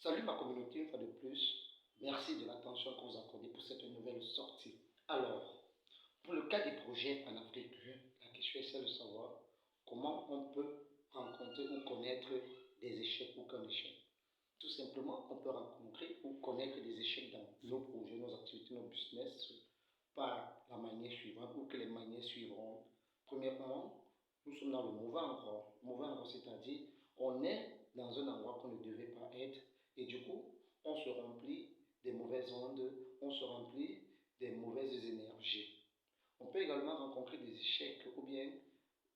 Salut ma communauté, une fois de plus. Merci de l'attention que vous accordez pour cette nouvelle sortie. Alors, pour le cas des projets en Afrique, la question est celle de savoir comment on peut rencontrer ou connaître des échecs ou qu'un échec. Tout simplement, on peut rencontrer ou connaître des échecs dans nos projets, nos activités, nos business par la manière suivante ou que les manières suivront. Premièrement, nous sommes dans le mauvais endroit. Mauvais endroit, c'est-à-dire on est dans un endroit qu'on ne devait pas être et du coup, on se remplit des mauvaises ondes, on se remplit des mauvaises énergies. On peut également rencontrer des échecs ou bien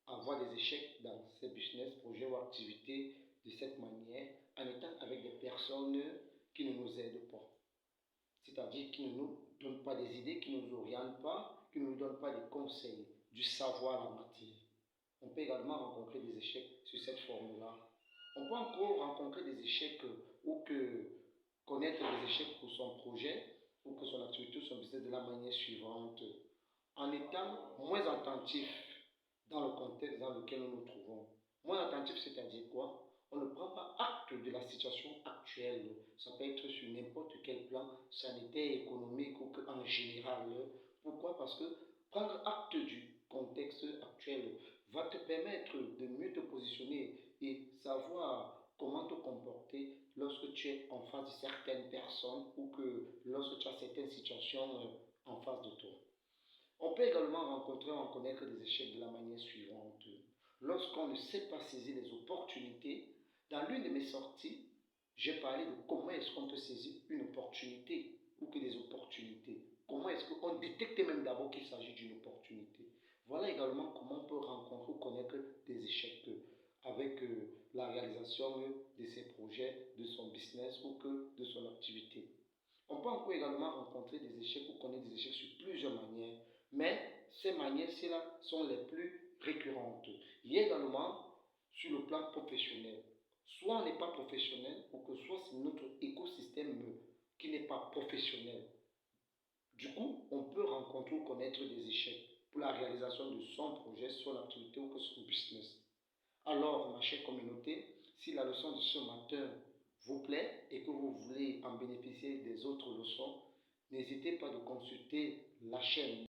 avoir des échecs dans ces business, projets ou activités de cette manière en étant avec des personnes qui ne nous aident pas. C'est-à-dire qui ne nous donnent pas des idées, qui ne nous orientent pas, qui ne nous donnent pas des conseils, du savoir en matière. On peut également rencontrer des échecs sur cette forme-là. On peut encore rencontrer des échecs ou que connaître des échecs pour son projet ou que son activité ou son business de la manière suivante, en étant moins attentif dans le contexte dans lequel nous nous trouvons. Moins attentif, c'est-à-dire quoi? On ne prend pas acte de la situation actuelle. Ça peut être sur n'importe quel plan sanitaire, économique ou en général. Pourquoi? Parce que prendre acte du contexte actuel va te permettre de mieux te positionner et savoir comment te comporter lorsque tu es en face de certaines personnes ou que lorsque tu as certaines situations en face de toi. On peut également rencontrer ou en connaître des échecs de la manière suivante. Lorsqu'on ne sait pas saisir les opportunités, dans l'une de mes sorties, j'ai parlé de comment est-ce qu'on peut saisir une opportunité ou que des opportunités. Comment est-ce qu'on détecte même d'abord qu'il s'agit d'une opportunité. Voilà également comment on peut rencontrer ou connaître des échecs avec la réalisation de ses projets, de son business ou que de son activité. On peut encore également rencontrer des échecs ou connaître des échecs sur plusieurs manières, mais ces manières-ci-là sont les plus récurrentes. Il y a également sur le plan professionnel. Soit on n'est pas professionnel ou que soit c'est notre écosystème qui n'est pas professionnel. Du coup, on peut rencontrer ou connaître des échecs pour la réalisation de son projet, son activité ou que son business. Alors, ma chère communauté, si la leçon de ce matin vous plaît et que vous voulez en bénéficier des autres leçons, n'hésitez pas de consulter la chaîne.